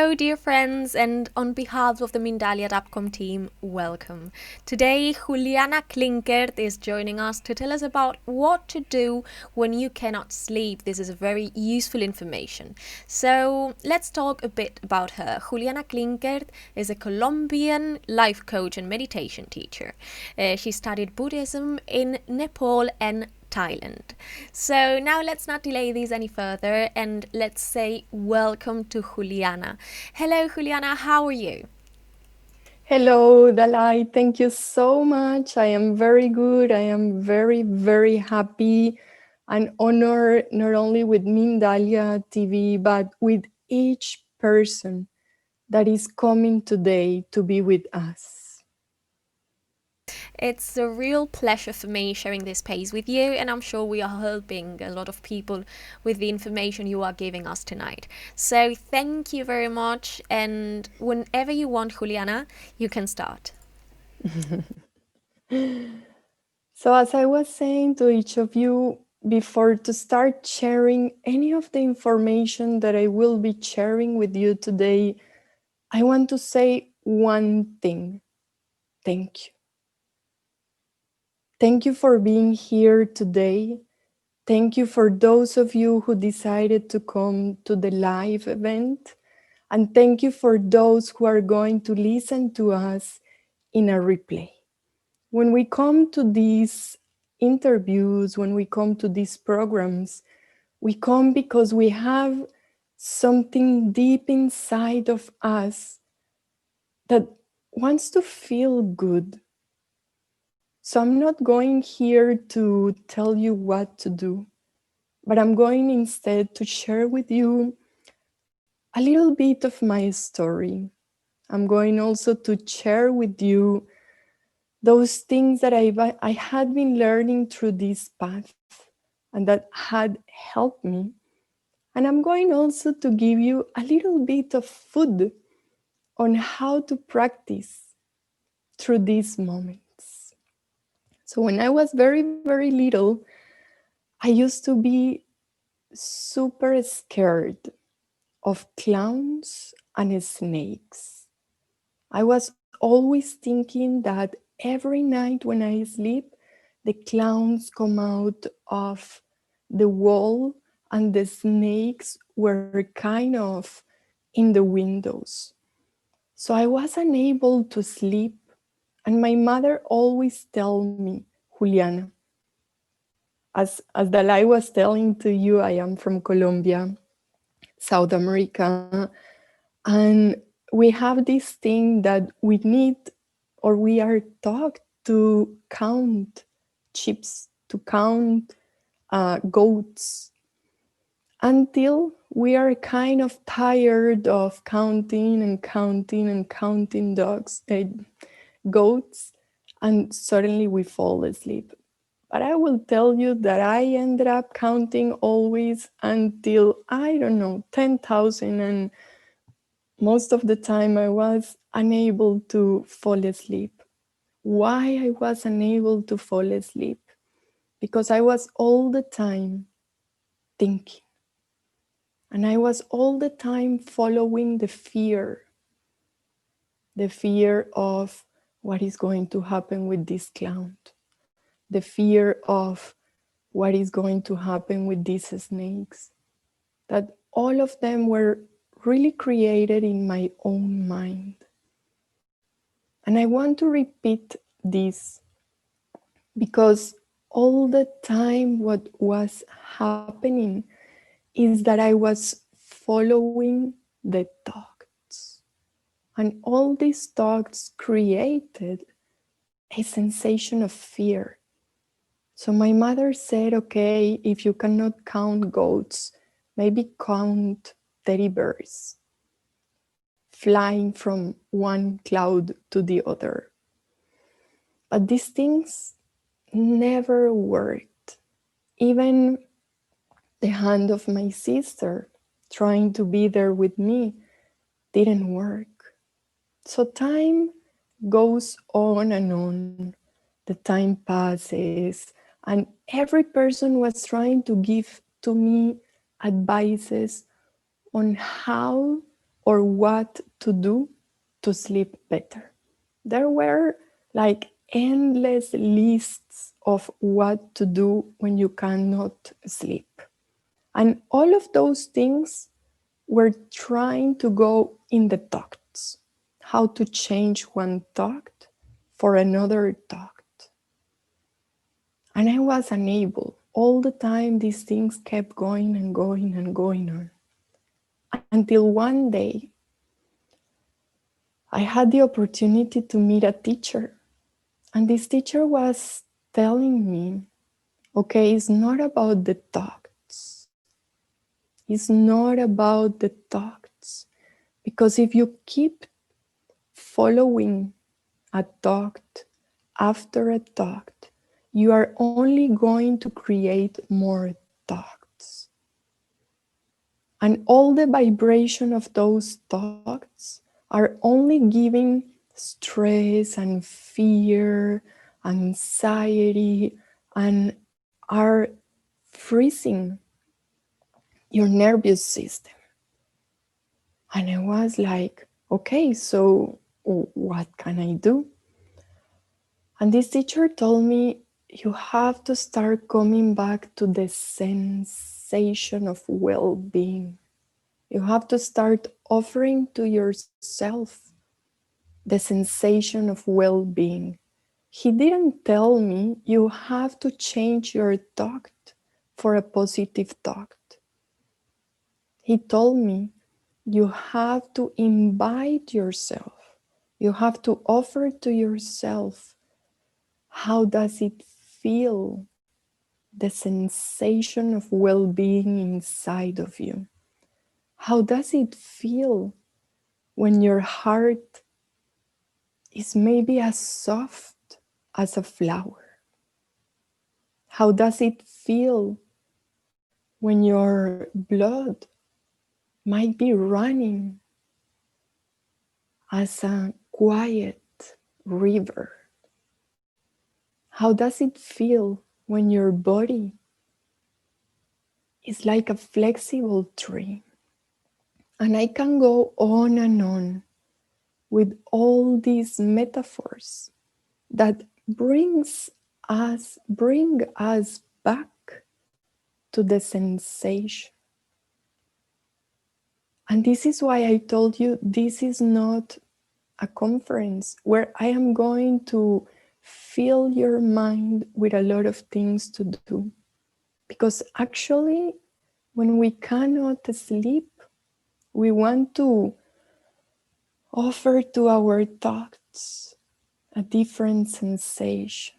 Hello, dear friends, and on behalf of the Mindalia.com team, welcome. Today, Juliana Klinkert is joining us to tell us about what to do when you cannot sleep. This is a very useful information. So, let's talk a bit about her. Juliana Klinkert is a Colombian life coach and meditation teacher. She studied Buddhism in Nepal and Thailand. So now let's not delay these any further and let's say welcome to Juliana. Hello, Juliana, how are you? Hello, Dalai. Thank you so much. I am very good. I am very, very happy and honored not only with Mindalia TV, but with each person that is coming today to be with us. It's a real pleasure for me sharing this space with you, and I'm sure we are helping a lot of people with the information you are giving us tonight. So thank you very much, and whenever you want, Juliana, you can start. So, as I was saying to each of you before to start sharing any of the information that I will be sharing with you today, I want to say one thing. Thank you. Thank you for being here today. Thank you for those of you who decided to come to the live event. And thank you for those who are going to listen to us in a replay. When we come to these interviews, when we come to these programs, we come because we have something deep inside of us that wants to feel good. So I'm not going here to tell you what to do, but I'm going instead to share with you a little bit of my story. I'm going also to share with you those things that I had been learning through this path and that had helped me. And I'm going also to give you a little bit of food on how to practice through these moments. So when I was very, very little, I used to be super scared of clowns and snakes. I was always thinking that every night when I sleep, the clowns come out of the wall and the snakes were kind of in the windows. So I was unable to sleep, and my mother always tell me, Juliana, as Dalai was telling to you, I am from Colombia, South America, and we have this thing that we need, or we are taught to count chips, to count goats, until we are kind of tired of counting and counting and counting goats, and suddenly we fall asleep. But I will tell you that I ended up counting always until, I don't know, 10,000. And most of the time I was unable to fall asleep. Why I was unable to fall asleep? Because I was all the time thinking. And I was all the time following the fear of what is going to happen with this clown, the fear of what is going to happen with these snakes, that all of them were really created in my own mind. And I want to repeat this because all the time what was happening is that I was following the thoughts. And all these thoughts created a sensation of fear. So my mother said, okay, if you cannot count goats, maybe count teddy bears flying from one cloud to the other. But these things never worked. Even the hand of my sister trying to be there with me didn't work. So time goes on and on. The time passes, and every person was trying to give to me advices on how or what to do to sleep better. There were like endless lists of what to do when you cannot sleep. And all of those things were trying to go in the thoughts, how to change one thought for another thought. And I was unable. All the time, these things kept going and going and going on. Until one day, I had the opportunity to meet a teacher. And this teacher was telling me, okay, it's not about the thoughts. It's not about the thoughts. Because if you keep following a thought after a thought, you are only going to create more thoughts. And all the vibration of those thoughts are only giving stress and fear, anxiety, and are freezing your nervous system. And I was like, okay, so what can I do? And this teacher told me, you have to start coming back to the sensation of well being. You have to start offering to yourself the sensation of well being. He didn't tell me you have to change your thought for a positive thought. He told me you have to invite yourself. You have to offer to yourself, how does it feel? The sensation of well being inside of you. How does it feel when your heart is maybe as soft as a flower? How does it feel when your blood might be running as a quiet river? How does it feel when your body is like a flexible tree? And I can go on and on with all these metaphors that bring us back to the sensation. And this is why I told you this is not a conference where I am going to fill your mind with a lot of things to do. Because actually, when we cannot sleep, we want to offer to our thoughts a different sensation,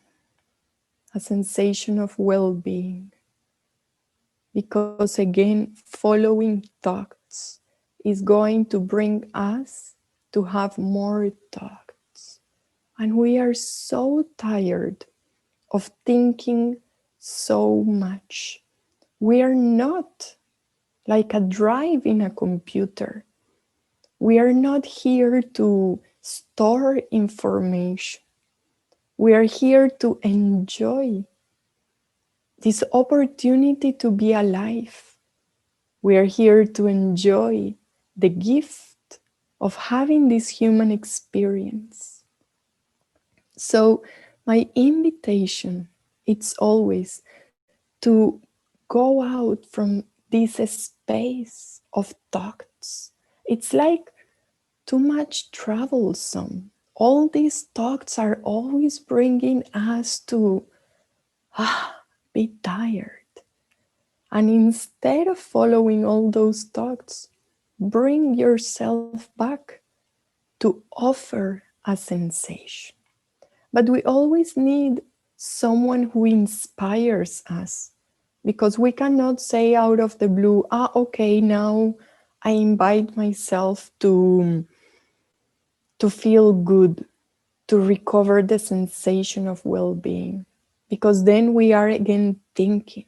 a sensation of well being. Because again, following thoughts is going to bring us to have more thoughts. And we are so tired of thinking so much. We are not like a drive in a computer. We are not here to store information. We are here to enjoy this opportunity to be alive. We are here to enjoy the gift of having this human experience. So my invitation, it's always to go out from this space of thoughts. It's like too much troublesome. All these thoughts are always bringing us to be tired. And instead of following all those thoughts, bring yourself back to offer a sensation. But we always need someone who inspires us, because we cannot say out of the blue, okay, now I invite myself to feel good, to recover the sensation of well-being, because then we are again thinking.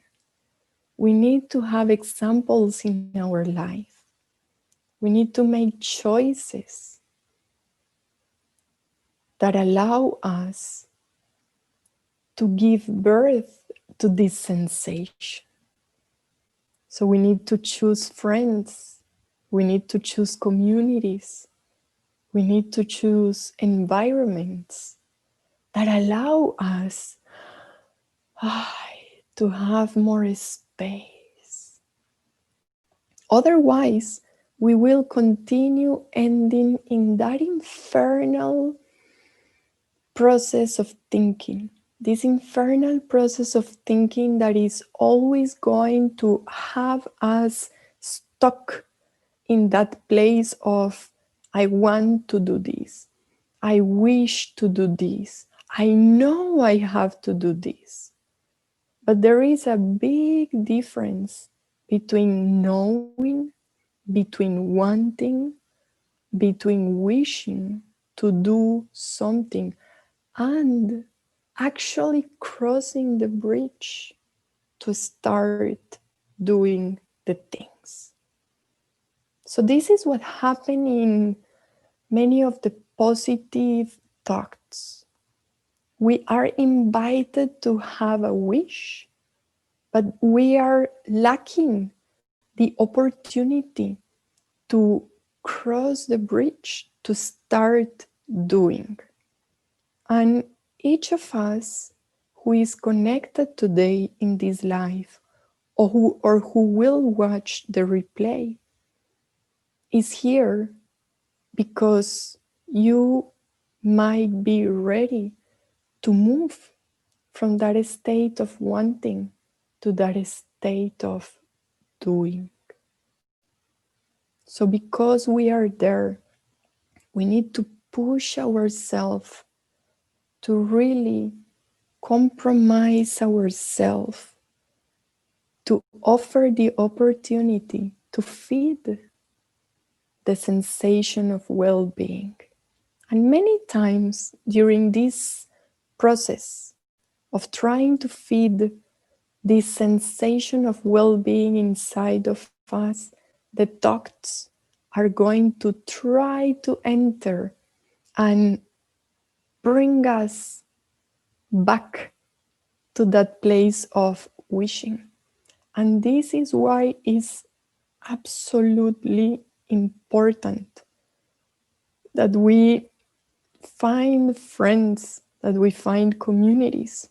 We need to have examples in our life. We need to make choices that allow us to give birth to this sensation. So we need to choose friends We need to choose communities. We need to choose environments that allow us to have more space. Otherwise, we will continue ending in that infernal process of thinking, this infernal process of thinking that is always going to have us stuck in that place of, I want to do this, I wish to do this, I know I have to do this. But there is a big difference between knowing, between wanting, between wishing to do something and actually crossing the bridge to start doing the things. So, this is what happened in many of the positive thoughts. We are invited to have a wish, but we are lacking the opportunity to cross the bridge to start doing. And each of us who is connected today in this life, or who will watch the replay, is here because you might be ready to move from that state of wanting to that state of doing. So, because we are there, we need to push ourselves to really compromise ourselves to offer the opportunity to feed the sensation of well-being. And many times during this process of trying to feed this sensation of well-being inside of us, the thoughts are going to try to enter and bring us back to that place of wishing. And this is why it's absolutely important that we find friends, that we find communities,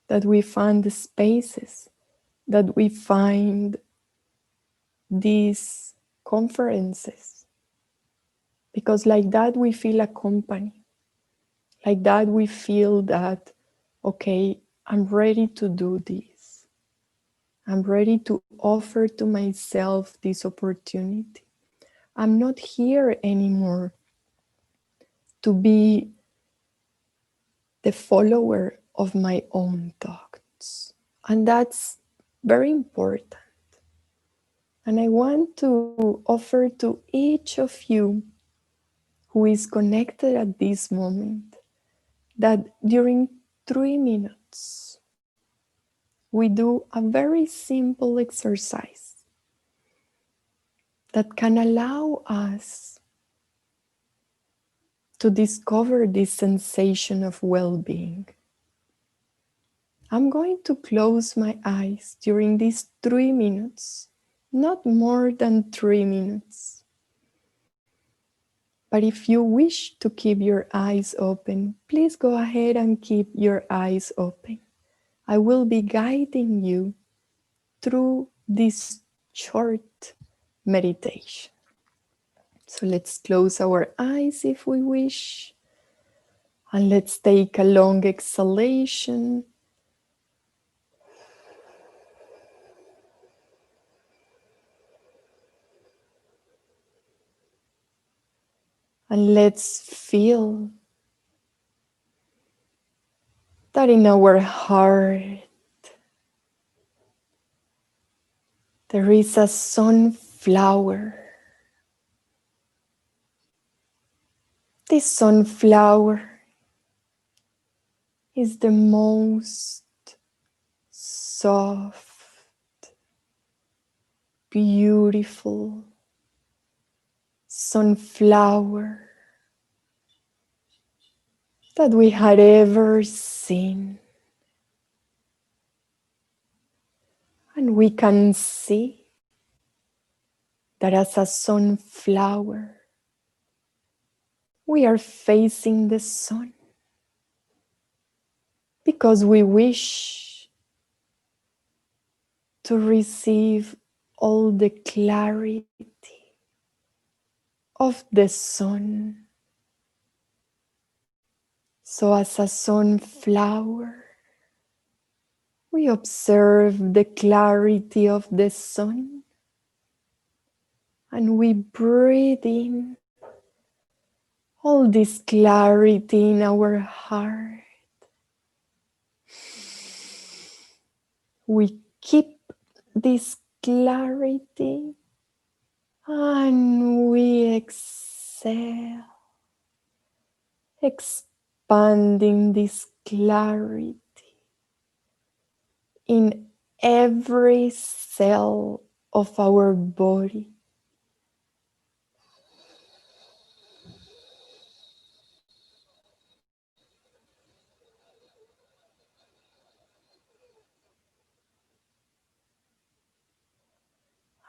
that we find spaces, that we find these conferences. Because like that we feel a company. Like that we feel that, okay, I'm ready to do this. I'm ready to offer to myself this opportunity. I'm not here anymore to be the follower of my own thoughts. And that's very important. And I want to offer to each of you who is connected at this moment that during 3 minutes, we do a very simple exercise that can allow us to discover this sensation of well-being. I'm going to close my eyes during these 3 minutes, not more than 3 minutes. But if you wish to keep your eyes open, please go ahead and keep your eyes open. I will be guiding you through this short meditation. So let's close our eyes if we wish. And let's take a long exhalation. And let's feel that in our heart there is a sunflower. This sunflower is the most soft, beautiful sunflower that we had ever seen. And we can see that as a sunflower, we are facing the sun because we wish to receive all the clarity of the sun. So as a sunflower, we observe the clarity of the sun and we breathe in all this clarity in our heart. We keep this clarity and we exhale, expanding this clarity in every cell of our body.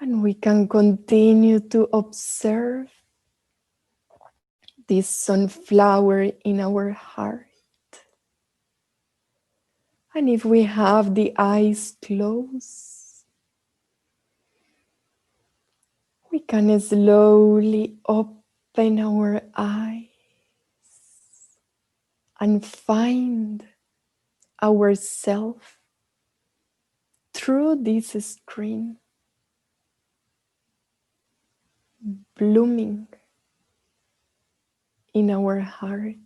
And we can continue to observe this sunflower in our heart. And if we have the eyes closed, we can slowly open our eyes and find ourselves through this screen, blooming in our heart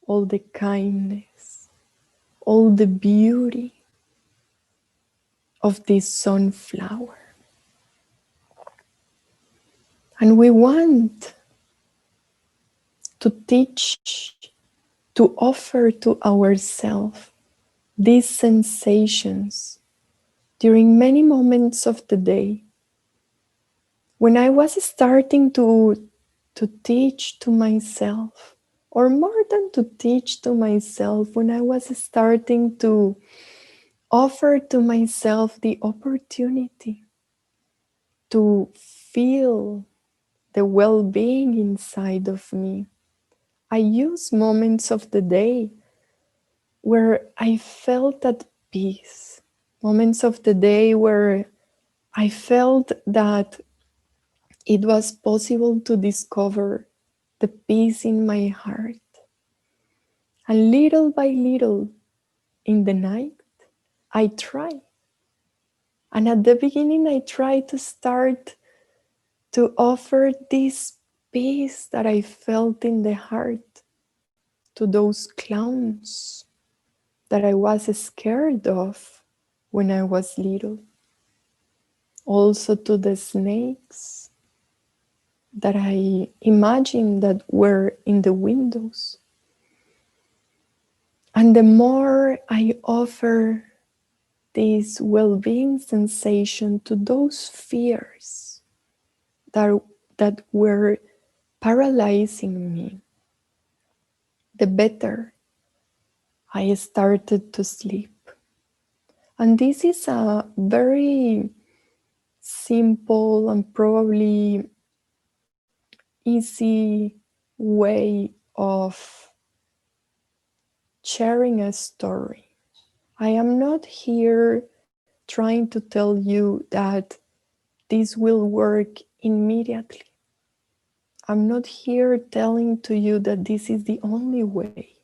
all the kindness, all the beauty of this sunflower. And we want to teach, to offer to ourselves these sensations during many moments of the day. When I was starting to teach to myself, or more than to teach to myself, when I was starting to offer to myself the opportunity to feel the well-being inside of me, I use moments of the day where I felt at peace, moments of the day where I felt that it was possible to discover the peace in my heart. And little by little in the night, I try. And at the beginning, I try to start to offer this peace that I felt in the heart to those clowns that I was scared of when I was little. Also to the snakes that I imagined that were in the windows. And the more I offer this well-being sensation to those fears that were paralyzing me, the better I started to sleep. And this is a very simple and probably easy way of sharing a story. I am not here trying to tell you that this will work immediately. I'm not here telling to you that this is the only way.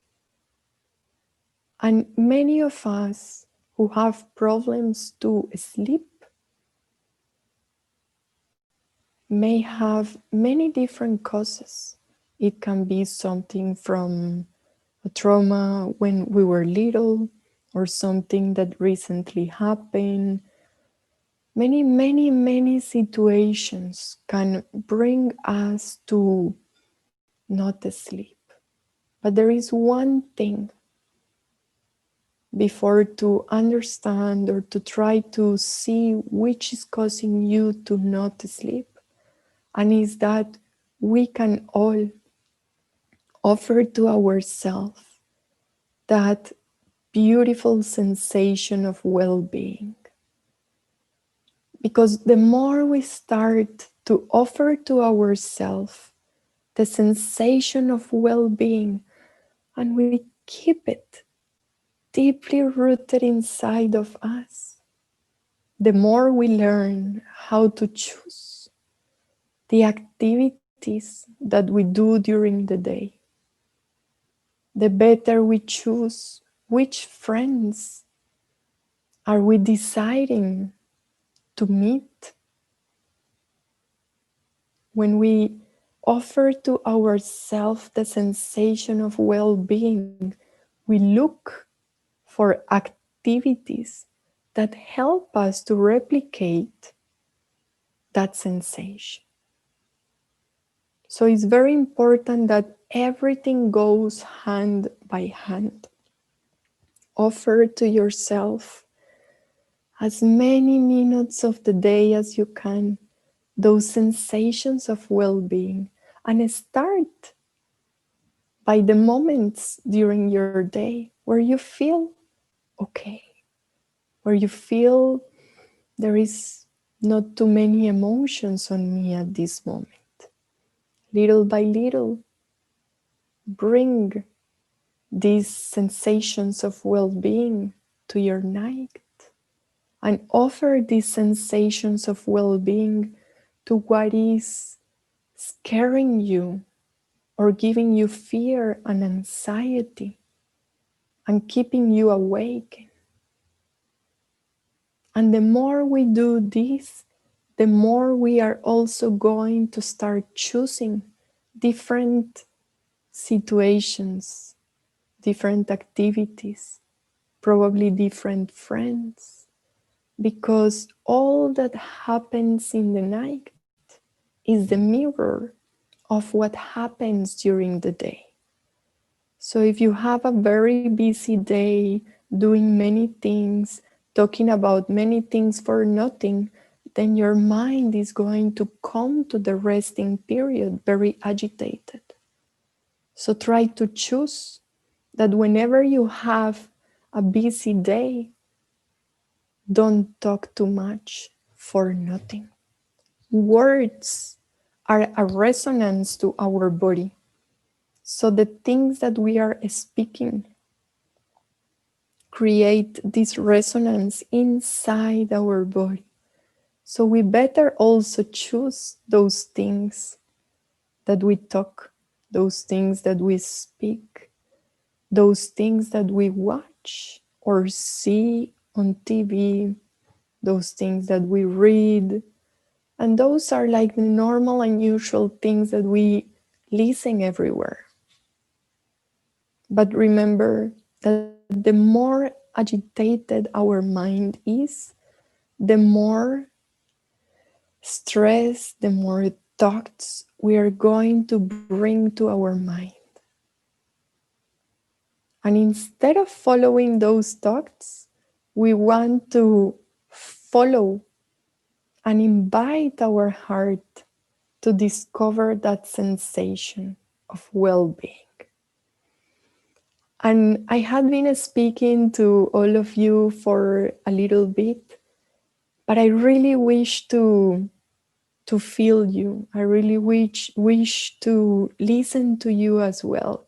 And many of us who have problems to sleep may have many different causes. It can be something from a trauma when we were little, or something that recently happened. Many situations can bring us to not sleep. But there is one thing before to understand or to try to see which is causing you to not sleep, and is that we can all offer to ourselves that beautiful sensation of well-being, Because the more we start to offer to ourselves the sensation of well-being, and we keep it deeply rooted inside of us, the more we learn how to choose the activities that we do during the day, the better we choose which friends are we deciding to meet. When we offer to ourselves the sensation of well-being, we look for activities that help us to replicate that sensation. So it's very important that everything goes hand by hand. Offer to yourself as many minutes of the day as you can those sensations of well-being, and start by the moments during your day where you feel okay, where you feel there is not too many emotions on me at this moment. Little by little, bring these sensations of well-being to your night and offer these sensations of well-being to what is scaring you or giving you fear and anxiety and keeping you awake. And the more we do this, the more we are also going to start choosing different situations, different activities, probably different friends, because all that happens in the night is the mirror of what happens during the day. So if you have a very busy day doing many things, talking about many things for nothing, then your mind is going to come to the resting period very agitated. So try to choose that whenever you have a busy day, don't talk too much for nothing. Words are a resonance to our body. So the things that we are speaking create this resonance inside our body. So we better also choose those things that we talk, those things that we speak, those things that we watch or see on TV, those things that we read. And those are like the normal and usual things that we listen everywhere. But remember that the more agitated our mind is, the more stress, the more thoughts we are going to bring to our mind. And instead of following those thoughts, we want to follow and invite our heart to discover that sensation of well-being. And I had been speaking to all of you for a little bit, but I really wish to feel you. I really wish to listen to you as well.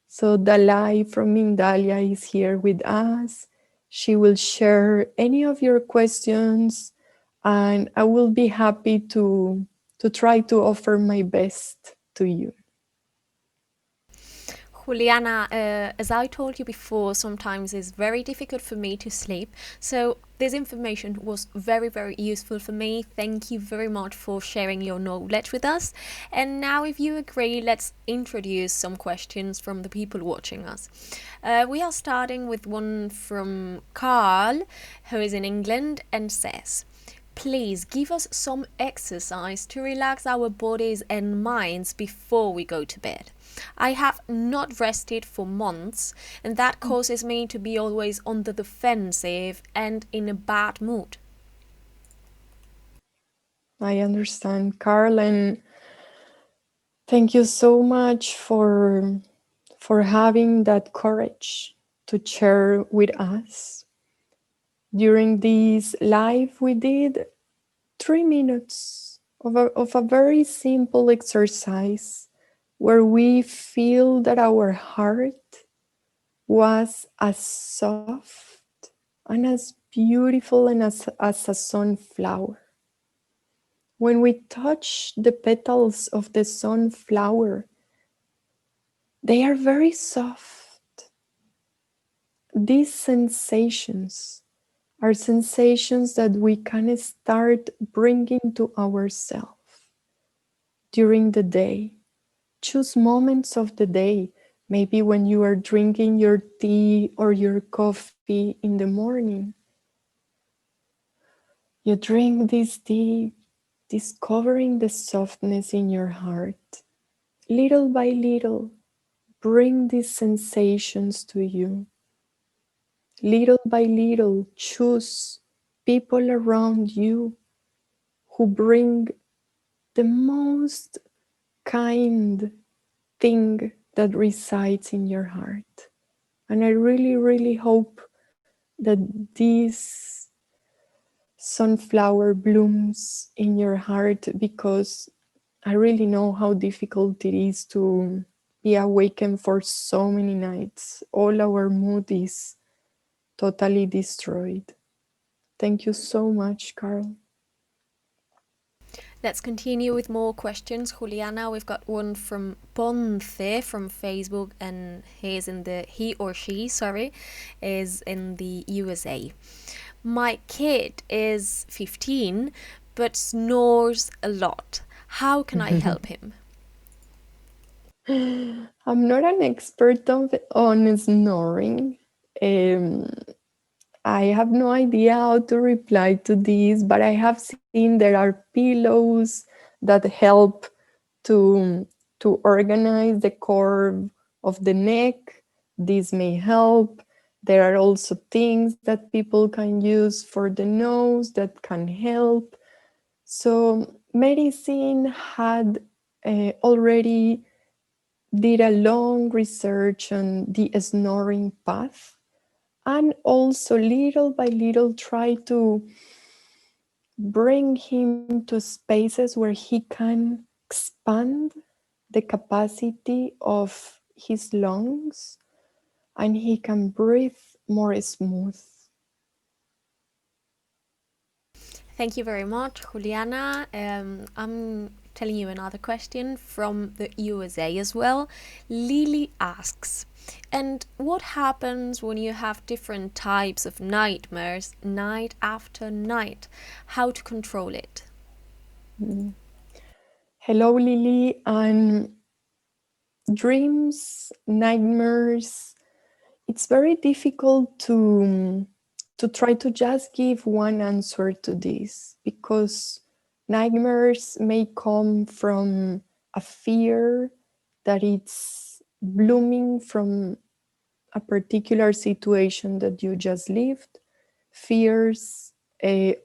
So Dalai from Mindalia is here with us. She will share any of your questions, and I will be happy to try to offer my best to you. Juliana, as I told you before, sometimes it's very difficult for me to sleep. So this information was very, very useful for me. Thank you very much for sharing your knowledge with us. And now, if you agree, let's introduce some questions from the people watching us. We are starting with one from Carl, who is in England, and says, please give us some exercise to relax our bodies and minds before we go to bed. I have not rested for months, and that causes me to be always on the defensive and in a bad mood. I understand, Carl, and thank you so much for having that courage to share with us. During this live we did, 3 minutes of a very simple exercise where we feel that our heart was as soft and as beautiful and as a sunflower. When we touch the petals of the sunflower, they are very soft. These sensations are sensations that we can start bringing to ourselves during the day. Choose moments of the day, maybe when you are drinking your tea or your coffee in the morning. You drink this tea, discovering the softness in your heart. Little by little, bring these sensations to you. Little by little, choose people around you who bring the most kind thing that resides in your heart. And I really, really hope that this sunflower blooms in your heart, because I really know how difficult it is to be awakened for so many nights. All our mood is totally destroyed. Thank you so much, Carl. Let's continue with more questions. Juliana, we've got one from Ponce from Facebook, and he or she, is in the USA. My kid is 15 but snores a lot. How can I help him? I'm not an expert on snoring. Um, I have no idea how to reply to this, but I have seen there are pillows that help to to organize the curve of the neck. This may help. There are also things that people can use for the nose that can help. So medicine had already did a long research on the snoring path, and also little by little try to bring him to spaces where he can expand the capacity of his lungs and he can breathe more smooth. Thank you very much, Juliana. I'm telling you another question from the USA as well. Lily asks, and what happens when you have different types of nightmares night after night? How to control it? Mm. Hello, Lily. And dreams, nightmares, it's very difficult to try to just give one answer to this, because nightmares may come from a fear that it's blooming from a particular situation that you just lived, fears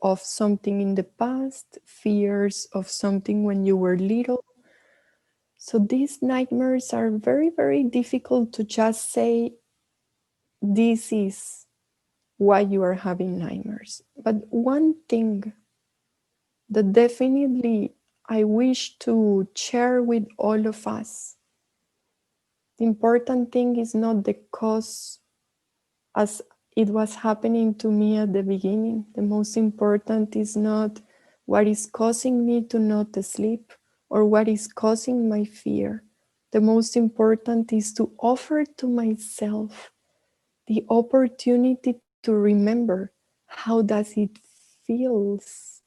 of something in the past, fears of something when you were little. So these nightmares are very, very difficult to just say, this is why you are having nightmares. But one thing that definitely I wish to share with all of us, the important thing is not the cause as it was happening to me at the beginning. The most important is not what is causing me to not sleep or what is causing my fear. The most important is to offer to myself the opportunity to remember how does it feels,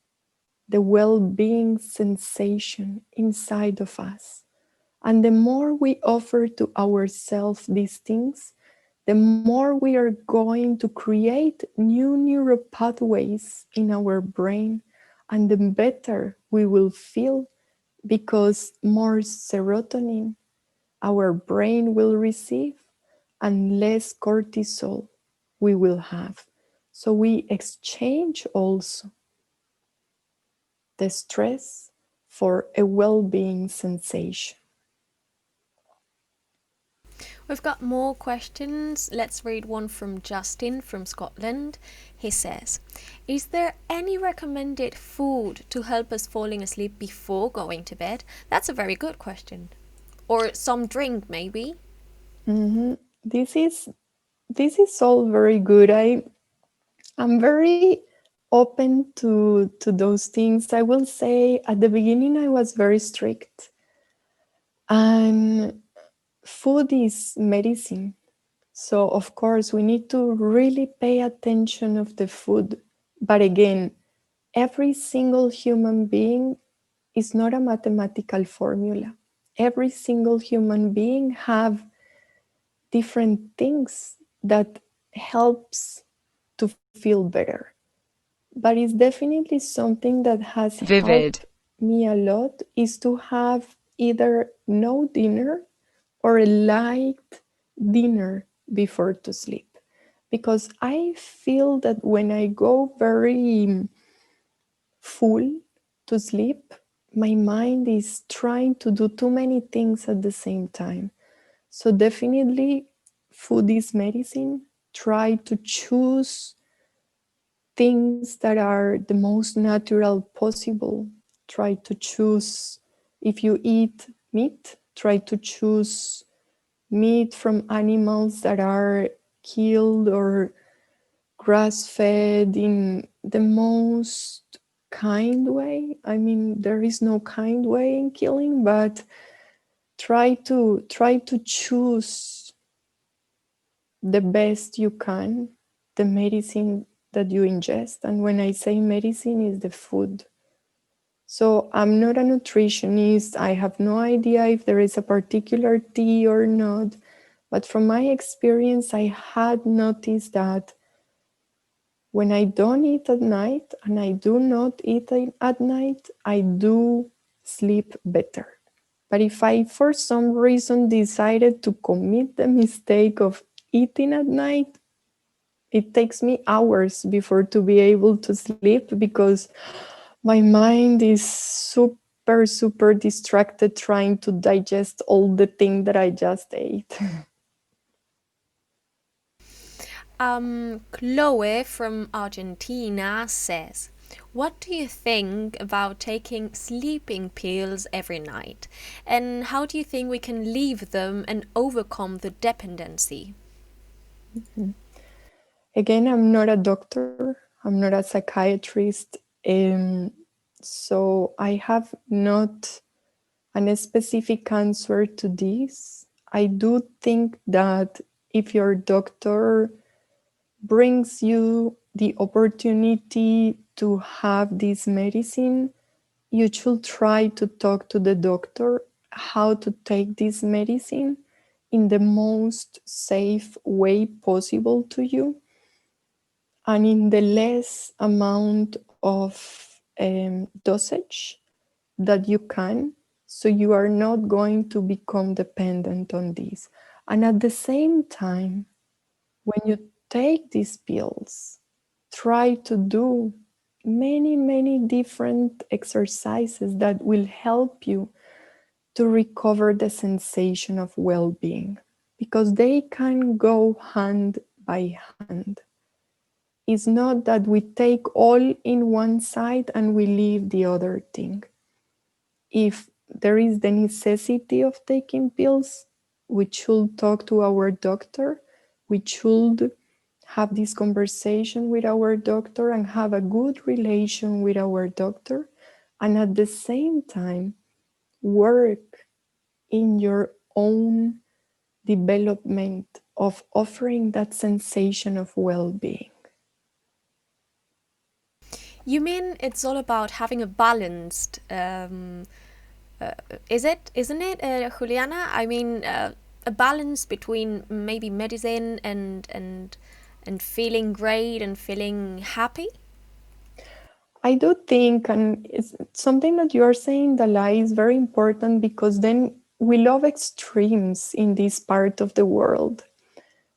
the well-being sensation inside of us. And the more we offer to ourselves these things, the more we are going to create new neural pathways in our brain, and the better we will feel, because more serotonin our brain will receive and less cortisol we will have. So we exchange also the stress for a well-being sensation. We've got more questions. Let's read one from Justin from Scotland. He says, is there any recommended food to help us falling asleep before going to bed? That's a very good question. Or some drink, maybe? Mhm. This is all very good. I'm very open to those things. I will say at the beginning I was very strict, and food is medicine. So of course we need to really pay attention of the food. But again, every single human being is not a mathematical formula. Every single human being have different things that helps to feel better. But it's definitely something that has Vivid. helped me a lot is to have either no dinner or a light dinner before to sleep. Because I feel that when I go very full to sleep, my mind is trying to do too many things at the same time. So definitely food is medicine. Try to choose things that are the most natural possible. Try to choose, if you eat meat, try to choose meat from animals that are killed or grass fed in the most kind way. I mean, there is no kind way in killing, but try to choose the best you can, the medicine that you ingest. And when I say medicine, is the food. So I'm not a nutritionist. I have no idea if there is a particular tea or not. But from my experience, I had noticed that when I don't eat at night and I do not eat at night, I do sleep better. But if I, for some reason, decided to commit the mistake of eating at night, it takes me hours before to be able to sleep because my mind is super distracted trying to digest all the thing that I just ate. Chloe from Argentina says, what do you think about taking sleeping pills every night? And how do you think we can leave them and overcome the dependency? Again, I'm not a doctor, I'm not a psychiatrist, so I have not a specific answer to this. I do think that if your doctor brings you the opportunity to have this medicine, you should try to talk to the doctor how to take this medicine in the most safe way possible to you and in the less amount of dosage that you can, so you are not going to become dependent on this. And at the same time, when you take these pills, try to do many different exercises that will help you to recover the sensation of well-being, because they can go hand by hand. It's not that we take all in one side and we leave the other thing. If there is the necessity of taking pills, we should talk to our doctor. We should have this conversation with our doctor and have a good relation with our doctor. And at the same time, work in your own development of offering that sensation of well being. You mean it's all about having a balanced, isn't it, Juliana? I mean, a balance between maybe medicine and feeling great and feeling happy? I do think, and it's something that you are saying, Dalai, is very important because then we love extremes in this part of the world.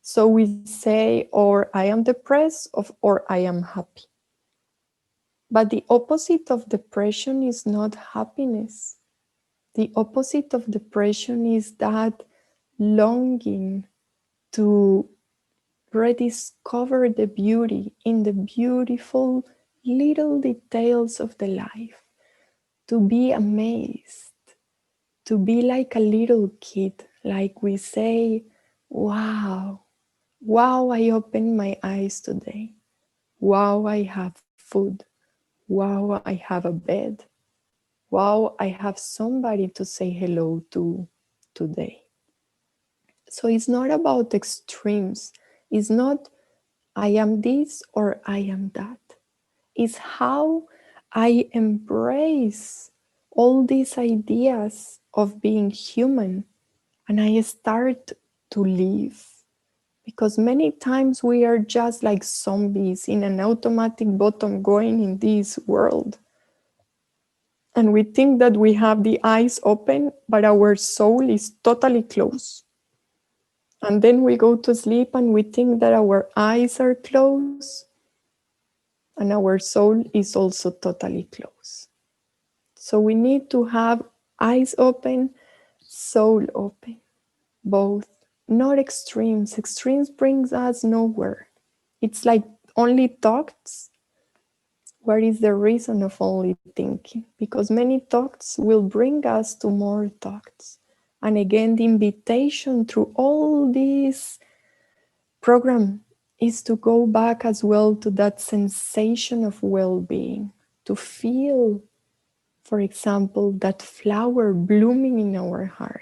So we say, or I am depressed, or I am happy. But the opposite of depression is not happiness. The opposite of depression is that longing to rediscover the beauty in the beautiful little details of the life, to be amazed, to be like a little kid, like we say, wow, wow, I opened my eyes today. Wow, I have food. Wow, I have a bed. Wow, I have somebody to say hello to today. So it's not about extremes. It's not I am this or I am that. It's how I embrace all these ideas of being human and I start to live. Because many times we are just like zombies in an automatic button going in this world. And we think that we have the eyes open, but our soul is totally closed. And then we go to sleep and we think that our eyes are closed and our soul is also totally closed. So we need to have eyes open, soul open, both. Not extremes. Extremes brings us nowhere. It's like only thoughts. What is the reason of only thinking? Because many thoughts will bring us to more thoughts. And again, the invitation through all this program is to go back as well to that sensation of well-being, to feel, for example, that flower blooming in our heart,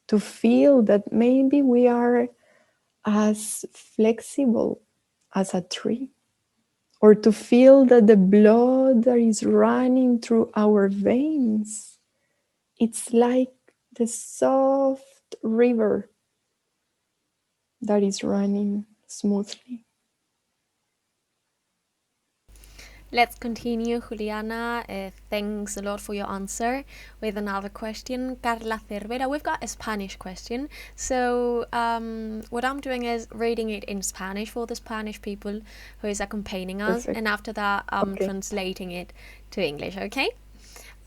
to feel that maybe we are as flexible as a tree, or to feel that the blood that is running through our veins, it's like the soft river that is running smoothly. Let's continue, Juliana. Thanks a lot for your answer. With another question, Carla Cervera. We've got a Spanish question. So what I'm doing is reading it in Spanish for the Spanish people who is accompanying us. Perfect. And after that, I'm Okay. translating it to English, okay?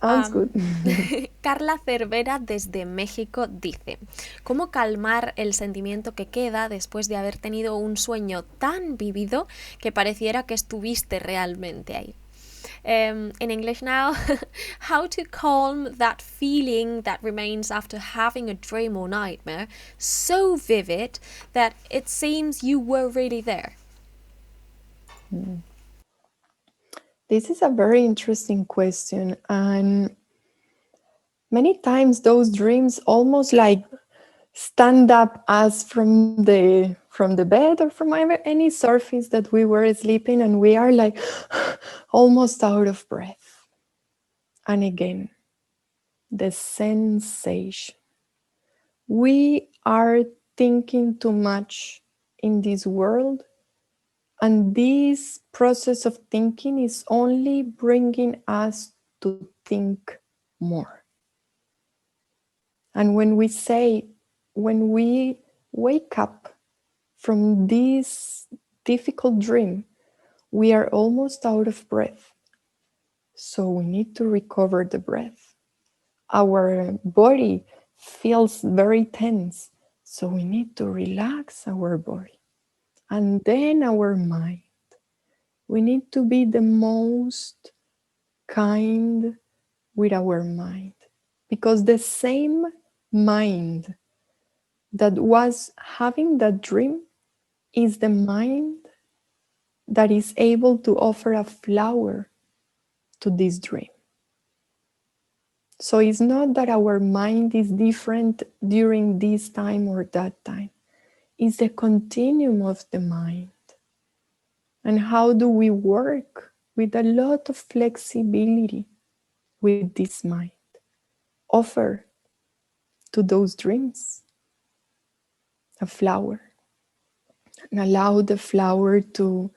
Sounds good. Carla Cervera desde México dice, ¿cómo calmar el sentimiento que queda después de haber tenido un sueño tan vívido que pareciera que estuviste realmente ahí? In English now, how to calm that feeling that remains after having a dream or nightmare so vivid that it seems you were really there? This is a very interesting question. And many times those dreams almost like stand up us from the bed or from any surface that we were sleeping, and we are like almost out of breath. And again, the sensation. We are thinking too much in this world, and this process of thinking is only bringing us to think more. And when we wake up from this difficult dream, we are almost out of breath. So we need to recover the breath. Our body feels very tense. So we need to relax our body. And then our mind. We need to be the most kind with our mind. Because the same mind that was having that dream is the mind that is able to offer a flower to this dream. So it's not that our mind is different during this time or that time. It's the continuum of the mind. And how do we work with a lot of flexibility with this mind? Offer to those dreams a flower and allow the flower to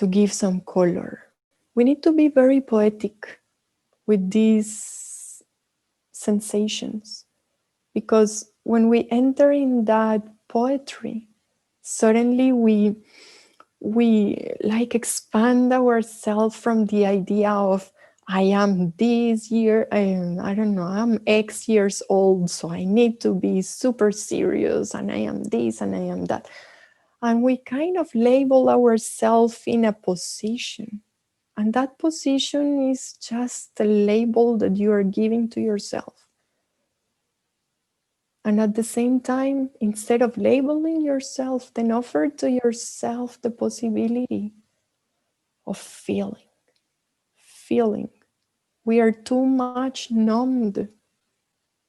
give some color. We need to be very poetic with these sensations, because when we enter in that poetry, suddenly we like expand ourselves from the idea of I am this year, I don't know, I'm X years old, so I need to be super serious, and I am this and I am that. And we kind of label ourselves in a position. And that position is just a label that you are giving to yourself. And at the same time, instead of labeling yourself, then offer to yourself the possibility of feeling. We are too much numbed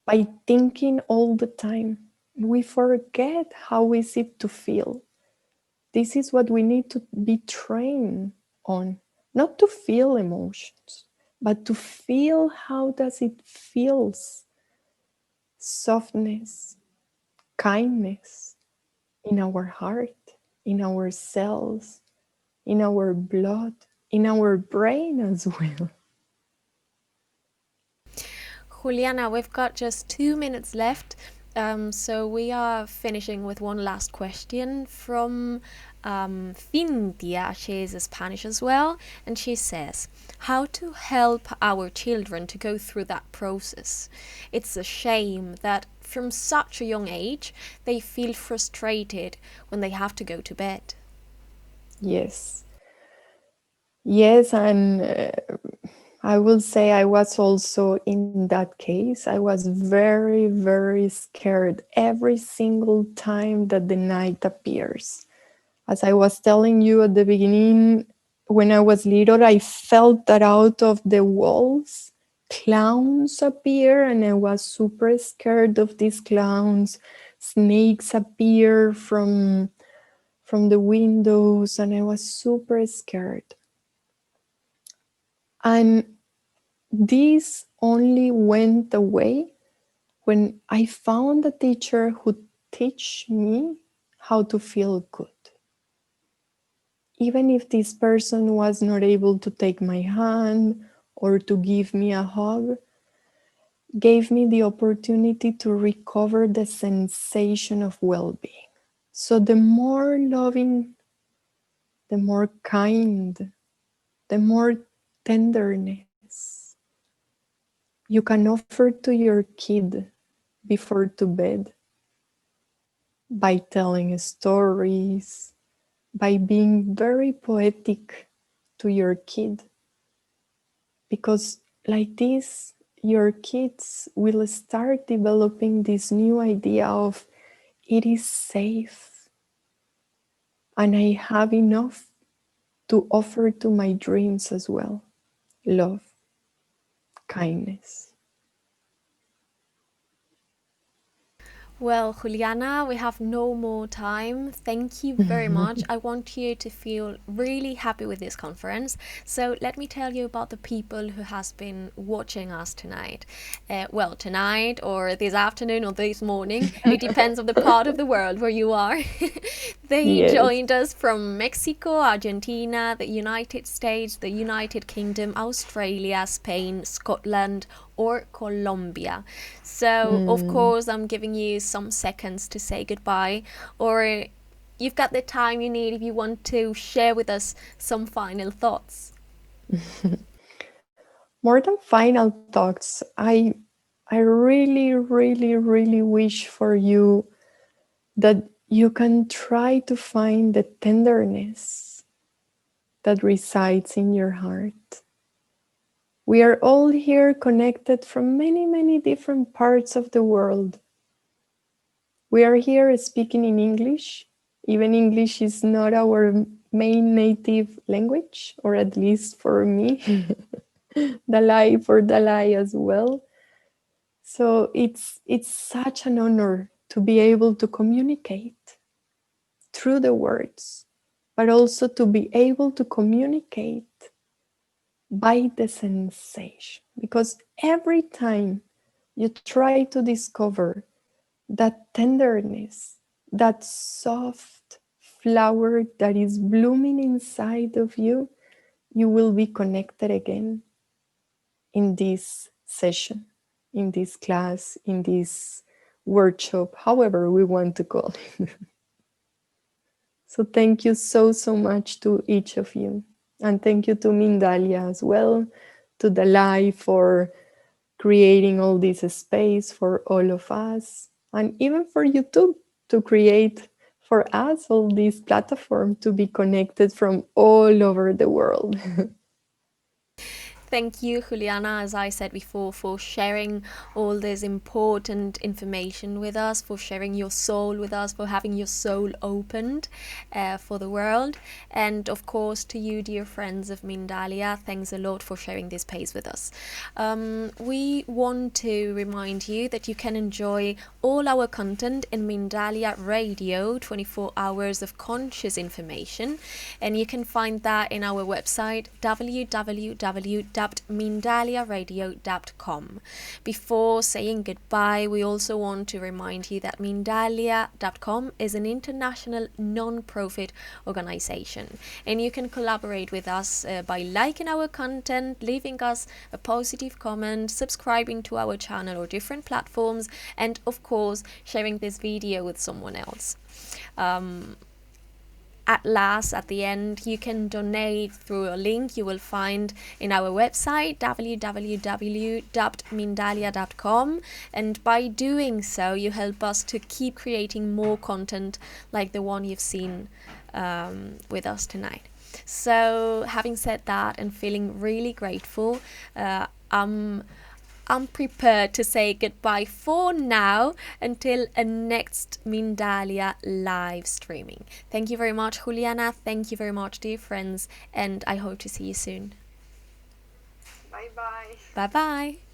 by thinking all the time. We forget how is it to feel. This is what we need to be trained on, not to feel emotions, but to feel how does it feels. Softness, kindness in our heart, in our cells, in our blood, in our brain as well. Juliana, we've got just 2 minutes left. So we are finishing with one last question from Cynthia. She is Spanish as well, and she says, "How to help our children to go through that process? It's a shame that from such a young age they feel frustrated when they have to go to bed." Yes. Yes, and I will say I was also in that case. I was very, very scared every single time that the night appears. As I was telling you at the beginning, when I was little, I felt that out of the walls, clowns appear, and I was super scared of these clowns. Snakes appear from the windows, and I was super scared. And this only went away when I found a teacher who teach me how to feel good. Even if this person was not able to take my hand or to give me a hug, gave me the opportunity to recover the sensation of well-being. So the more loving, the more kind, the more tenderness you can offer to your kid before to bed by telling stories, by being very poetic to your kid. Because like this, your kids will start developing this new idea of it is safe and I have enough to offer to my dreams as well. Love, kindness. Well, Juliana, we have no more time. Thank you very much. I want you to feel really happy with this conference. So let me tell you about the people who has been watching us tonight. Well, tonight or this afternoon or this morning. It depends on the part of the world where you are. They Yes. joined us from Mexico, Argentina, the United States, the United Kingdom, Australia, Spain, Scotland, or Colombia. So, of course, I'm giving you some seconds to say goodbye, or you've got the time you need if you want to share with us some final thoughts. More than final thoughts, I really, really, really wish for you that you can try to find the tenderness that resides in your heart. We are all here connected from many, many different parts of the world. We are here speaking in English. Even English is not our main native language, or at least for me, Dalai for Dalai as well. So it's such an honor to be able to communicate through the words, but also to be able to communicate by the sensation. Because every time you try to discover that tenderness, that soft flower that is blooming inside of you, you will be connected again in this session, in this class, in this workshop, however we want to call it. So thank you so, so much to each of you. And thank you to Mindalia as well to the live for creating all this space for all of us, and even for YouTube to create for us all this platform to be connected from all over the world. Thank you, Juliana, as I said before, for sharing all this important information with us, for sharing your soul with us, for having your soul opened for the world. And of course, to you, dear friends of Mindalia, thanks a lot for sharing this space with us. We want to remind you that you can enjoy all our content in Mindalia Radio, 24 hours of conscious information. And you can find that in our website, www.mindaliaradio.com. Before saying goodbye, we also want to remind you that Mindalia.com is an international non-profit organization, and you can collaborate with us by liking our content, leaving us a positive comment, subscribing to our channel or different platforms, and of course sharing this video with someone else. At last, at the end, you can donate through a link you will find in our website, www.mindalia.com, and by doing so, you help us to keep creating more content like the one you've seen with us tonight. So, having said that and feeling really grateful, I'm prepared to say goodbye for now until a next Mindalia live streaming. Thank you very much, Juliana. Thank you very much, dear friends, and I hope to see you soon. Bye-bye. Bye-bye.